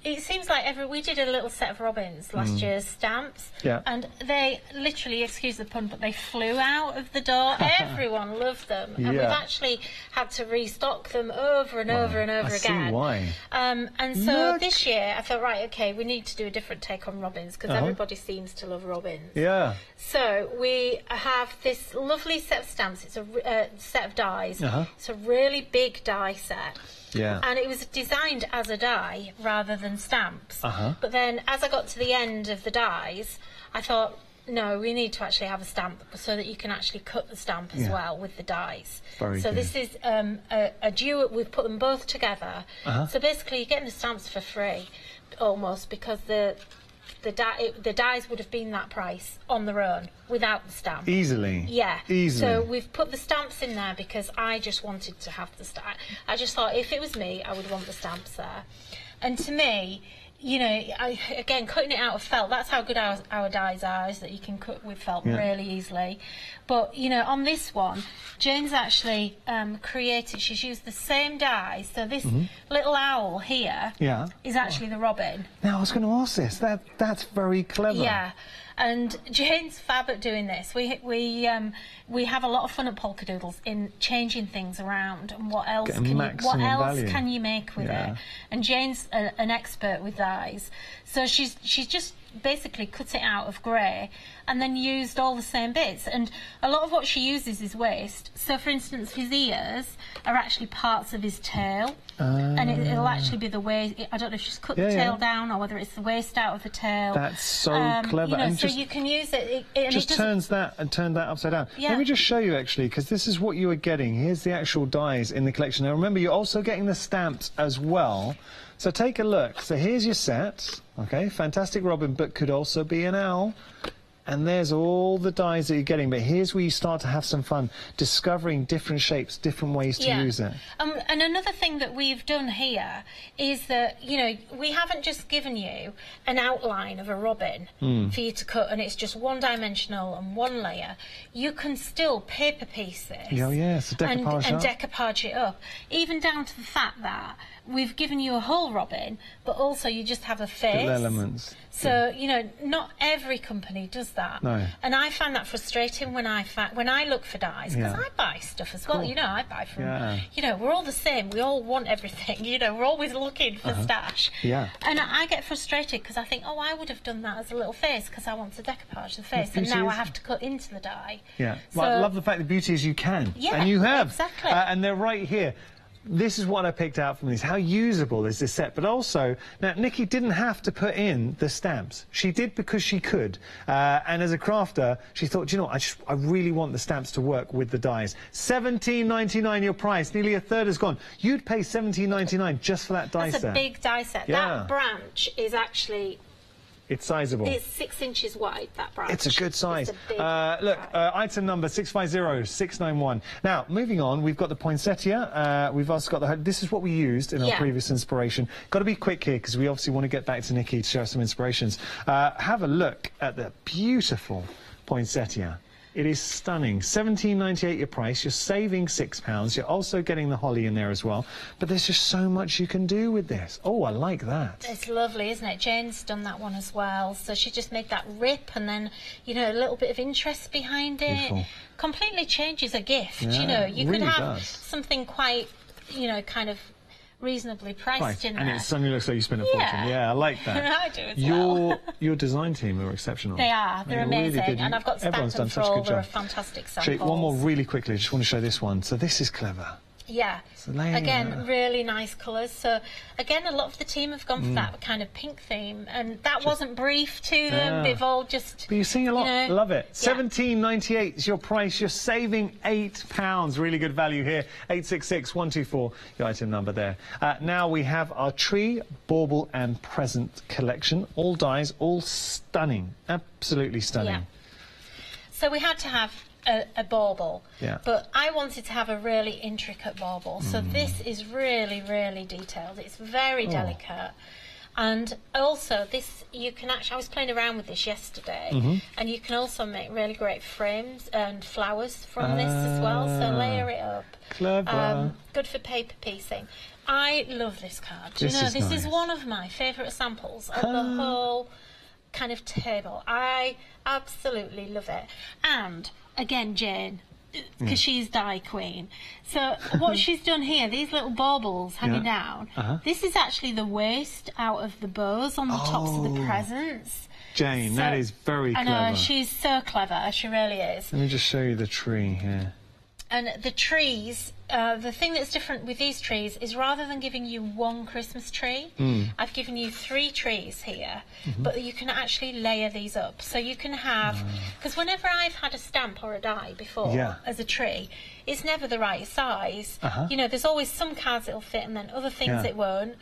it seems like we did a little set of robins last year's stamps. Yeah. And they literally, excuse the pun, but they flew out of the door. Everyone loved them. And we've actually had to restock them over and over and over again. I see why. And so this year I thought, right, okay, we need to do a different take on robins, because everybody seems to love robins. Yeah. So we have this lovely set of stamps. It's a set of dies. It's a really big die set. Yeah. And it was designed as a die rather than stamps. But then as I got to the end of the dies, I thought, no, we need to actually have a stamp so that you can actually cut the stamp as well with the dies. Very good. This is a duo. We've put them both together. So basically you're getting the stamps for free. almost, because the dies would have been that price on their own without the stamp. Easily. Yeah. Easily. So we've put the stamps in there because I just wanted to have the stamp. I just thought if it was me, I would want the stamps there. And to me, you know, again, cutting it out of felt, that's how good our dies are, is that you can cut with felt really easily. But, you know, on this one, Jane's actually created, she's used the same die. So this little owl here is actually the robin. Now, I was going to ask this. That's very clever. Yeah. And Jane's fab at doing this. We have a lot of fun at Polka Doodles in changing things around and what else can you make with it. And Jane's an expert with dyes, so she's just basically cut it out of grey and then used all the same bits. And a lot of what she uses is waste. So, for instance, his ears are actually parts of his tail, and it'll actually be the waist. I don't know if she's cut the tail down or whether it's the waist out of the tail. That's so clever. You know, and so you can use it. It just turns that and turn that upside down. Let me just show you, actually, because this is what you are getting. Here's the actual dies in the collection. Now, remember, you're also getting the stamps as well. So take a look. So here's your set. Okay, fantastic robin, but could also be an owl. And there's all the dies that you're getting. But here's where you start to have some fun, discovering different shapes, different ways to use it. And another thing that we've done here is that, you know, we haven't just given you an outline of a robin for you to cut, and it's just one-dimensional and one layer. You can still paper piece this so decoupage and decoupage it up, even down to the fact that we've given you a whole robin, but also you just have a face. Little elements. So, you know, not every company does that. No. And I find that frustrating when I look for dies, because I buy stuff as well. You know, I buy from, you know, we're all the same. We all want everything. You know, we're always looking for stash. Yeah. And I get frustrated because I think, oh, I would have done that as a little face because I want to decoupage the face, and now I have to cut into the die. Yeah. So, well, I love the fact the beauty is you can. Yeah, and you have. Exactly. And they're right here. This is what I picked out from these. How usable is this set? But also, now, Nikki didn't have to put in the stamps. She did because she could. And as a crafter, she thought, you know, I really want the stamps to work with the dies. $17.99 your price. Nearly a third has gone. You'd pay $17.99 just for that die set. That's a big die set. That branch is actually... It's sizable. It's 6 inches wide, that branch. It's a good size. It's a big look, item number 650691. Now, moving on, we've got the poinsettia. We've also got the... This is what we used in our previous inspiration. Got to be quick here, because we obviously want to get back to Nikki to show us some inspirations. Have a look at the beautiful poinsettia. It is stunning. $17.98 your price. You're saving £6. You're also getting the holly in there as well. But there's just so much you can do with this. Oh, I like that. It's lovely, isn't it? Jane's done that one as well. So she just made that rip and then, you know, a little bit of interest behind it. Beautiful. Completely changes a gift. You know, you could have something quite, you know, kind of reasonably priced in there. And it suddenly looks like you spent a fortune. Yeah, I like that. I do as well. Your design team are exceptional. They are. They're amazing. Really and I've got Everyone's done such a good job. They're a fantastic sample. One more really quickly. I just want to show this one. So this is clever. Yeah. Again, really nice colours. So, again, a lot of the team have gone for that kind of pink theme, and that wasn't brief to them. They've all just... But you're seeing a lot. You know, love it. $17.98 is your price. You're saving £8. Really good value here. 866-124, your item number there. Now we have our tree, bauble and present collection. All dies, all stunning. Absolutely stunning. Yeah. So we had to have a bauble, but I wanted to have a really intricate bauble. So this is really, really detailed. It's very delicate. And also this, you can actually, I was playing around with this yesterday, and you can also make really great frames and flowers from this as well, so layer it up. Clever. Good for paper piecing. I love this card. This is one of my favourite samples of the whole kind of table. I absolutely love it. And again, Jane, because she's die queen. So what she's done here, these little baubles hanging down, this is actually the waste out of the bows on the tops of the presents. Jane, that is very clever. I know, she's so clever, she really is. Let me just show you the tree here. And the trees, the thing that's different with these trees is rather than giving you one Christmas tree, I've given you 3 trees here, but you can actually layer these up. So you can have, because whenever I've had a stamp or a die before as a tree, it's never the right size. You know, there's always some cards it'll fit and then other things it won't.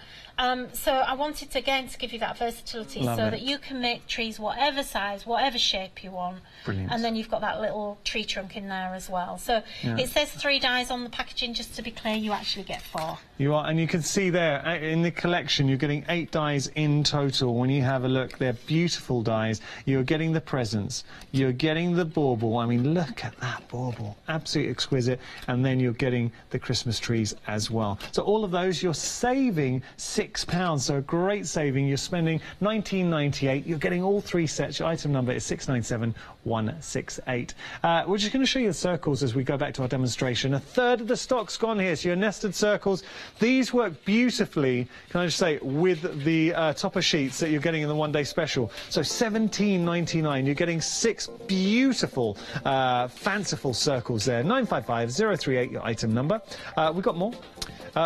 So I wanted to, again, to give you that versatility that you can make trees whatever size, whatever shape you want. Brilliant. And then you've got that little tree trunk in there as well. So it says 3 dies on the packaging, just to be clear, you actually get 4. You are, and you can see there in the collection you're getting 8 dies in total. When you have a look, they're beautiful dies. You're getting the presents, you're getting the bauble. I mean, look at that bauble, absolutely exquisite. And then you're getting the Christmas trees as well. So all of those, you're saving £6, so a great saving. You're spending £19.98. You're getting all 3 sets. Your item number is 697168. We're just going to show you the circles as we go back to our demonstration. A third of the stock's gone here, so your nested circles, these work beautifully, can I just say, with the topper sheets that you're getting in the one-day special. So £17.99. You're getting 6 beautiful, fanciful circles there. 955038, your item number. We've got more.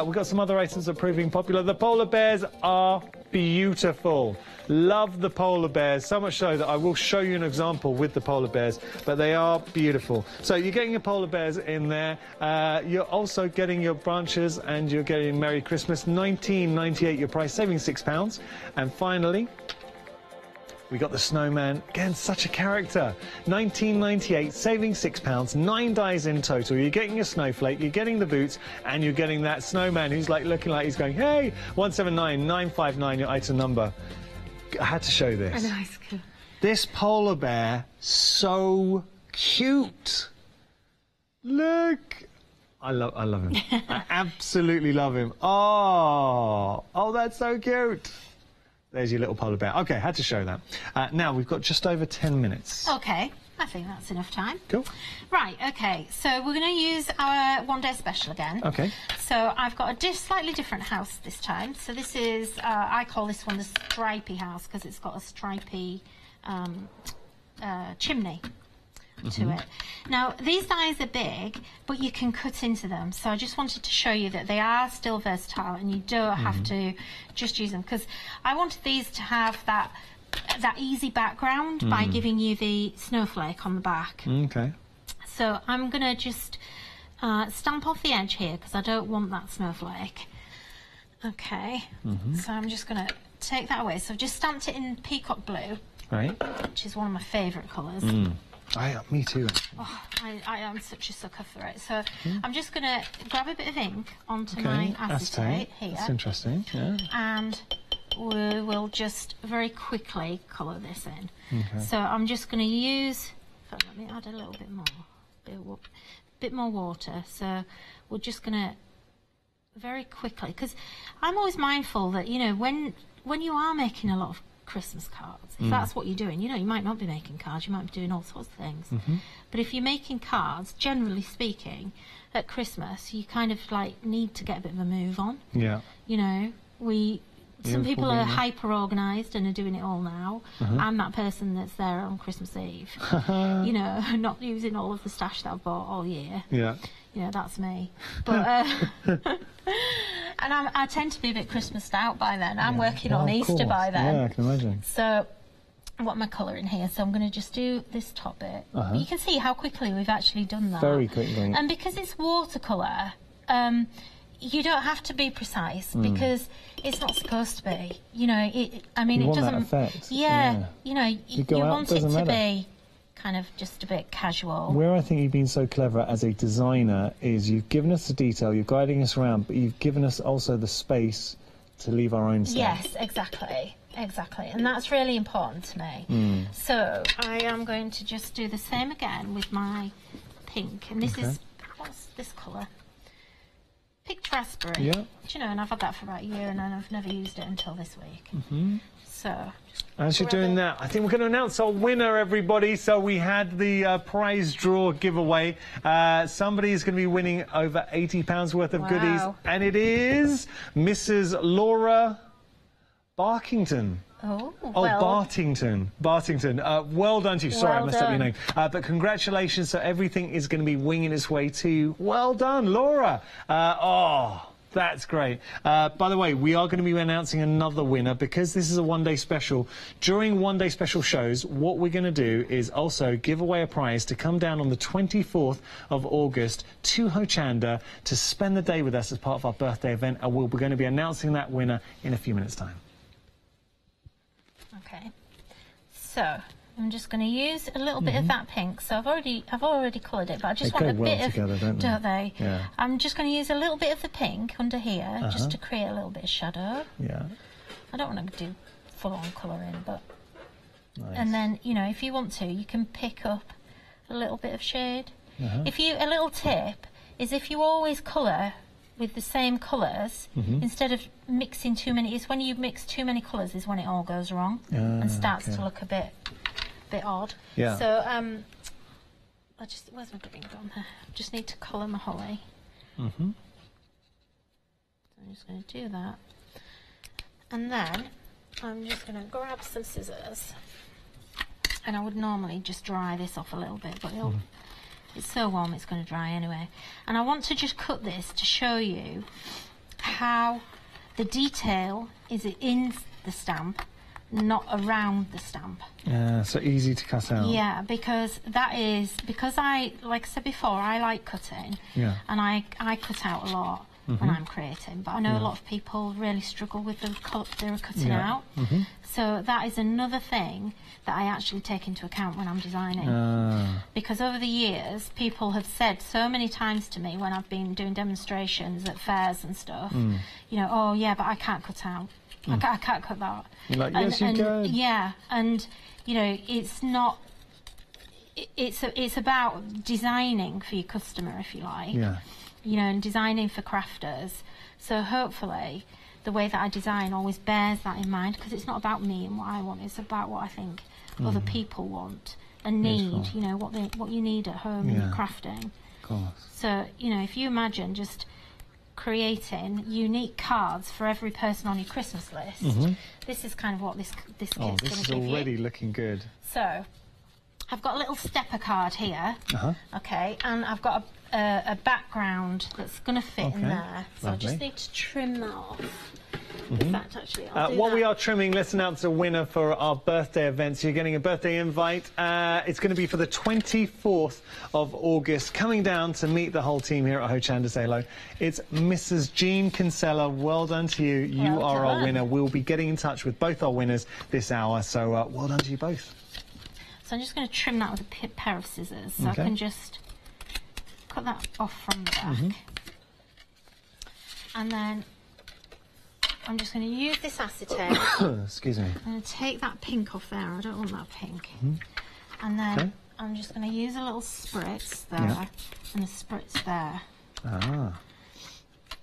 We've got some other items that are proving popular. The polar bears are beautiful. Love the polar bears, so much so that I will show you an example with the polar bears, but they are beautiful. So you're getting your polar bears in there. You're also getting your branches and you're getting Merry Christmas. £19.98 your price, saving £6. And finally, we got the snowman. Again, such a character. £19.98, saving £6, 9 dies in total. You're getting your snowflake, you're getting the boots, and you're getting that snowman who's like looking like he's going, hey, 179959, your item number. I had to show this. I know, it's cool. This polar bear, so cute. Look. I love him. I absolutely love him. Oh, that's so cute. There's your little polar bear. OK, had to show that. Now, we've got just over 10 minutes. OK, I think that's enough time. Cool. Right, OK, so we're going to use our one-day special again. OK. So I've got a slightly different house this time. So this is, I call this one the stripy house because it's got a stripy chimney to it. Now, these dies are big, but you can cut into them. So I just wanted to show you that they are still versatile and you don't have to just use them, because I wanted these to have that easy background by giving you the snowflake on the back. OK. So I'm going to just stamp off the edge here because I don't want that snowflake. OK, so I'm just going to take that away. So I've just stamped it in peacock blue, Right. which is one of my favourite colours. Me too. Oh, I am such a sucker for it. So I'm just going to grab a bit of ink onto my acetate here. That's interesting. Yeah. And we will just very quickly colour this in. Okay. So I'm just going to use, let me add a little bit more, bit more water. So we're just going to very quickly, because I'm always mindful that, you know, when you are making a lot of Christmas cards, if that's what you're doing, you know, you might not be making cards, you might be doing all sorts of things. But if you're making cards, generally speaking, at Christmas, you kind of like need to get a bit of a move on. Yeah. You know, some people are hyper organised and are doing it all now. I'm that person that's there on Christmas Eve. You know, not using all of the stash that I've bought all year. Yeah. You know, that's me. But and I tend to be a bit Christmased out by then. I'm working on Easter by then. Yeah, I can imagine. So what am I colouring here? So I'm going to just do this top bit. You can see how quickly we've actually done that. Very quickly. And because it's watercolour, you don't have to be precise because it's not supposed to be. You know, I mean, you it want doesn't. That effect. Yeah, you know, you want it to matter. be kind of just a bit casual. Where I think you've been so clever as a designer is you've given us the detail, you're guiding us around, but you've given us also the space to leave our own stuff. Yes, exactly. Exactly, and that's really important to me. So I am going to just do the same again with my pink, and this is, what's this colour? Picked raspberry. Yeah. Do you know, and I've had that for about a year and I've never used it until this week. So as you're doing that, I think we're going to announce our winner, everybody. So we had the prize draw giveaway. Somebody is going to be winning over £80 worth of goodies, and it is Mrs. Laura Barkington. Oh, Bartington. Well done to you. Sorry, I messed up your name. But congratulations. So everything is going to be winging its way to. Well done, Laura. That's great. By the way, we are going to be announcing another winner because this is a one-day special. During one-day special shows, what we're going to do is also give away a prize to come down on the 24th of August to Hochanda to spend the day with us as part of our birthday event, and we're going to be announcing that winner in a few minutes' time. Okay, so I'm just going to use a little bit of that pink. So I've already coloured it, but I just want a bit together, of, don't they? Yeah. I'm just going to use a little bit of the pink under here, just to create a little bit of shadow. Yeah. I don't want to do full-on colouring, but Nice. and then if you want to, you can pick up a little bit of shade. A little tip is if you always colour with the same colours, instead of mixing too many, it's when you mix too many colours is when it all goes wrong and starts to look a bit odd. Yeah. So where's my green gone? I just need to colour my holly. So I'm just going to do that, and then I'm just going to grab some scissors, and I would normally just dry this off a little bit, but it's so warm it's going to dry anyway. And I want to just cut this to show you how the detail is in the stamp, not around the stamp. Yeah, so easy to cut out. Yeah, because I, like I said before, I like cutting. Yeah. And I cut out a lot when I'm creating, but I know a lot of people really struggle with the colour they're cutting out. So that is another thing that I actually take into account when I'm designing. Because over the years, people have said so many times to me when I've been doing demonstrations at fairs and stuff, oh yeah, but I can't cut out. I can't cut that. You're like, yes, you can. Yeah, and it's not. It's about designing for your customer, if you like. Yeah. And designing for crafters. So hopefully, the way that I design always bears that in mind, because it's not about me and what I want. It's about what I think other people want and need. What you need at home in your crafting. Of course. So if you imagine just creating unique cards for every person on your Christmas list, this is kind of what this kit's going to give you. This is already looking good. So I've got a little stepper card here, okay, and I've got a background that's going to fit in there. So I just need to trim that off. In fact, actually, I'll do while that. we are trimming, let's announce a winner for our birthday event. So you're getting a birthday invite. It's going to be for the 24th of August, coming down to meet the whole team here at Hochanda. Say hello. It's Mrs. Jean Kinsella. Well done to you. You are our winner. We'll be getting in touch with both our winners this hour. So well done to you both. So I'm just going to trim that with a pair of scissors. So I can just cut that off from the back. And then I'm just going to use this acetate. Excuse me. I'm going to take that pink off there. I don't want that pink. And then I'm just going to use a little spritz there and a spritz there.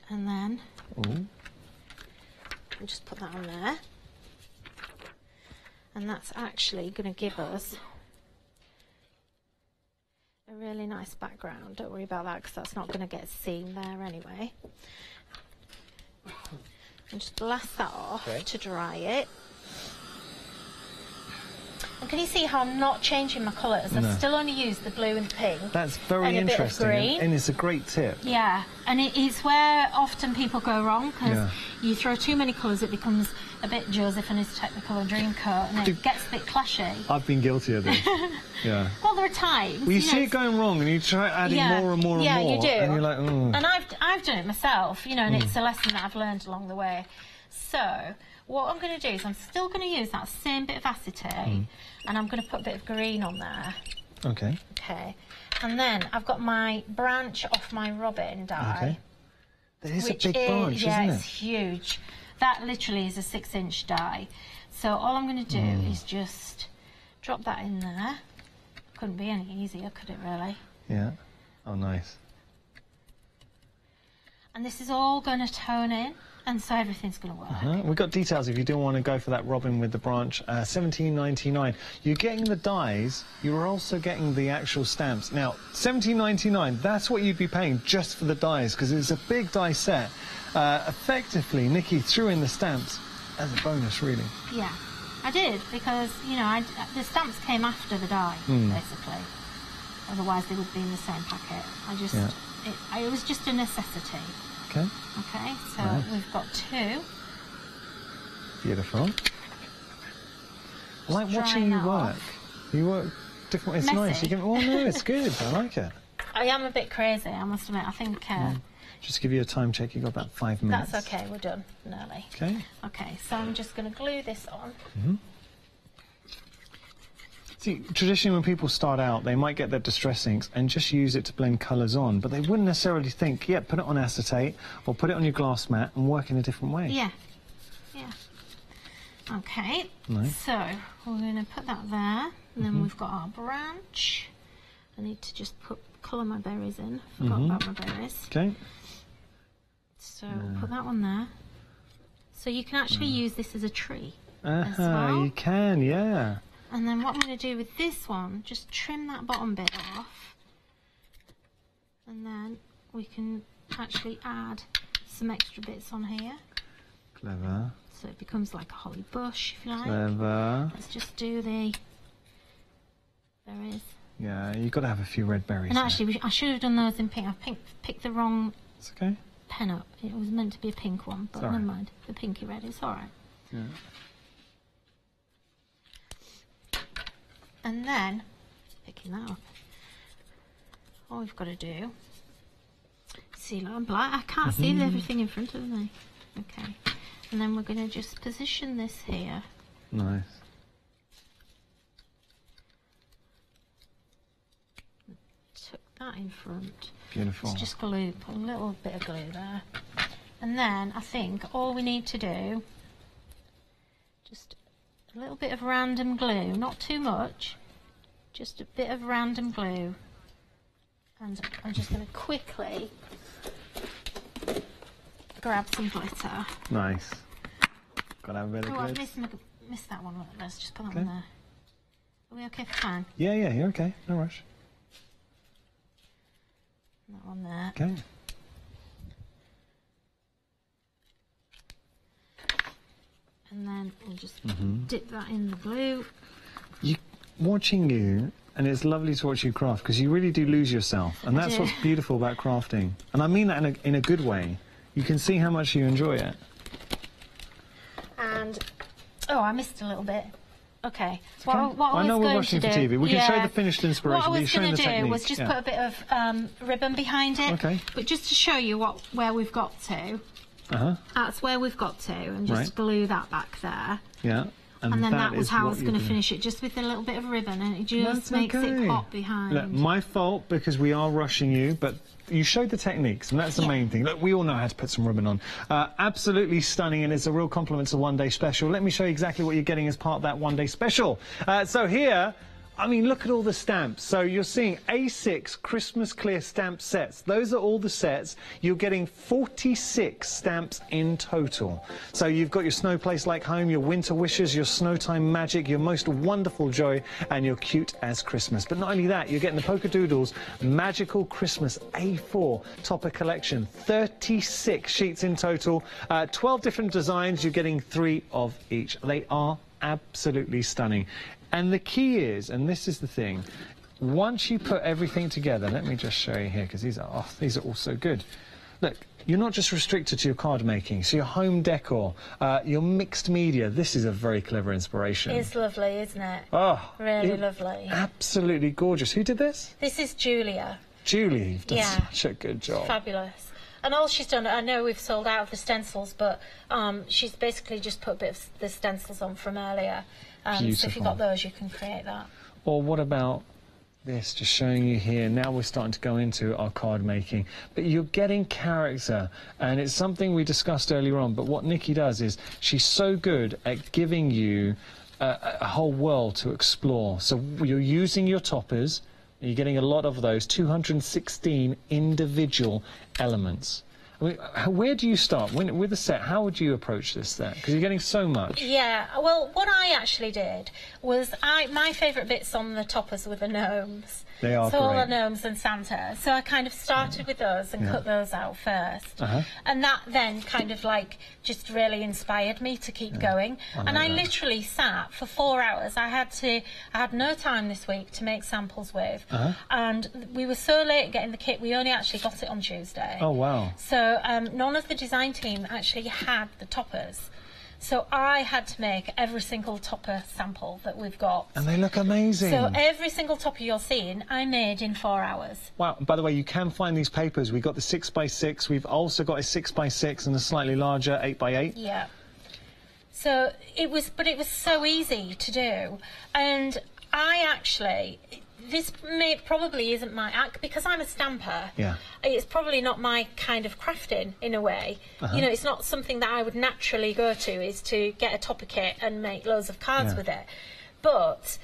And then I'll just put that on there. And that's actually going to give us a really nice background. Don't worry about that because that's not going to get seen there anyway. And just blast that off to dry it. And can you see how I'm not changing my colours? I've still only used the blue and pink. That's very interesting, and it's a great tip. Yeah, and it's where often people go wrong, because you throw too many colours, it becomes a bit Joseph and his Technicolor Dreamcoat, and it gets a bit clashy. I've been guilty of this. Well, there are times. Well, you see it going wrong, and you try adding more and more and more. Yeah, you do. And you're like, And I've done it myself, and it's a lesson that I've learned along the way. So what I'm going to do is I'm still going to use that same bit of acetate, and I'm going to put a bit of green on there. Okay. Okay. And then I've got my branch off my robin die. Okay. That is a big branch, isn't it? Yeah, it's huge. That literally is a 6-inch die. So all I'm going to do is just drop that in there. Couldn't be any easier, could it really? Yeah. Oh, nice. And this is all going to tone in, and so everything's going to work. We've got details if you do want to go for that robin with the branch. $17.99. You're getting the dies. You're also getting the actual stamps. Now, $17.99. That's what you'd be paying just for the dies, because it's a big die set. Effectively, Nikki threw in the stamps as a bonus, really. Yeah. I did, because, you know, the stamps came after the die, basically. Otherwise they would be in the same packet. It was just a necessity. Okay. Okay, so we've got 2. Beautiful. I like watching you work. You work different. It's nice. You can. Oh no, it's good. I like it. I am a bit crazy, I must admit. I think. Just give you a time check. You've got about 5 minutes. That's okay. We're done nearly. Okay. Okay, so I'm just going to glue this on. See, traditionally when people start out, they might get their distress inks and just use it to blend colours on, but they wouldn't necessarily think, yeah, put it on acetate or put it on your glass mat and work in a different way. Yeah. Yeah. Okay. Nice. So we're going to put that there, and then we've got our branch. I need to just colour my berries in. Forgot about my berries. Okay. So put that one there. So you can actually use this as a tree as well. You can, yeah. And then what I'm going to do with this one, just trim that bottom bit off. And then we can actually add some extra bits on here. Clever. So it becomes like a holly bush, if you like. Clever. Let's just do the berries. Yeah, you've got to have a few red berries. And actually, I should have done those in pink. I picked the wrong It's okay. pen up. It was meant to be a pink one, but never mind. The pinky red, it's all right. Yeah. And then, picking that up, all we've got to do, see, like I'm black, I can't see everything in front of me. Okay, and then we're going to just position this here. Nice. Tuck that in front. Beautiful. Let's just glue, put a little bit of glue there. And then I think all we need to do, just a little bit of random glue, not too much, just a bit of random glue. And I'm just going to quickly grab some glitter. Nice. Got to have a bit of Oh, I glitter. missed that one. Let's just put that one there. Are we okay for time? Yeah, you're okay. No rush. That one there. Okay. And then we'll just dip that in the glue. Watching you, and it's lovely to watch you craft, because you really do lose yourself, and that's what's beautiful about crafting. And I mean that in a good way. You can see how much you enjoy it. And oh, I missed a little bit. Okay. What I know we're rushing for TV. We can show the finished inspiration. What I was going to do was technique. just put a bit of ribbon behind it. Okay. But just to show you where we've got to. That's where we've got to, and just glue that back there. Yeah. And then that was how I was going to finish it, just with a little bit of ribbon, and it just makes it pop behind. Look, my fault, because we are rushing you, but you showed the techniques, and that's the main thing. Look, we all know how to put some ribbon on. Absolutely stunning, and it's a real compliment to One Day Special. Let me show you exactly what you're getting as part of that One Day Special. So here, I mean, look at all the stamps. So you're seeing A6 Christmas Clear stamp sets. Those are all the sets. You're getting 46 stamps in total. So you've got your Snow Place Like Home, your Winter Wishes, your Snowtime Magic, your Most Wonderful Joy, and your Cute as Christmas. But not only that, you're getting the Polka Doodles Magical Christmas A4 Topper Collection. 36 sheets in total, 12 different designs. You're getting 3 of each. They are absolutely stunning. And the key is, and this is the thing, once you put everything together, let me just show you here, because these are all so good. Look, you're not just restricted to your card making, so your home decor, your mixed media. This is a very clever inspiration. It's lovely, isn't it? Oh, really lovely. Absolutely gorgeous. Who did this? This is Julia. Julie, you've done such a good job. Fabulous. And all she's done, I know we've sold out of the stencils, but she's basically just put a bit of the stencils on from earlier. So if you've got those, you can create that. Or what about this, just showing you here. Now we're starting to go into our card making. But you're getting character, and it's something we discussed earlier on. But what Nikki does is she's so good at giving you a whole world to explore. So you're using your toppers. You're getting a lot of those, 216 individual elements. Where do you start? With a set, how would you approach this then? Because you're getting so much. Yeah, well, what I actually did was my favourite bits on the toppers were the gnomes. They are so all great. the gnomes and Santa. So I kind of started with those and cut those out first. And that then kind of like just really inspired me to keep going. And I literally sat for 4 hours. I had no time this week to make samples with. And we were so late getting the kit, we only actually got it on Tuesday. Oh, wow. So none of the design team actually had the toppers. So I had to make every single topper sample that we've got. And they look amazing. So every single topper you're seeing, I made in 4 hours. Wow, by the way, you can find these papers. We've got the 6x6, we've also got a 6x6 and a slightly larger 8x8. Yeah. So it was so easy to do. And I actually... This probably isn't my act, because I'm a stamper. Yeah. It's probably not my kind of crafting, in a way. You know, it's not something that I would naturally go to, is to get a topper kit and make loads of cards with it. But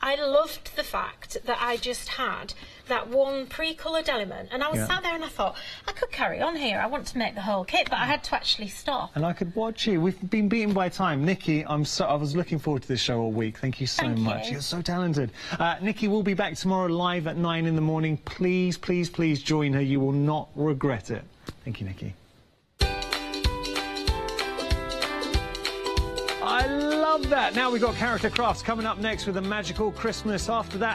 I loved the fact that I just had that one pre-coloured element, and I was sat there and I thought, I could carry on here, I want to make the whole kit, but I had to actually stop. And I could watch you. We've been beaten by time. Nikki, I was looking forward to this show all week. Thank you so much. You're so talented. Nikki will be back tomorrow live at 9 in the morning. Please, please, please join her. You will not regret it. Thank you, Nikki. I love that. Now we've got Character Crafts coming up next with a magical Christmas. After that,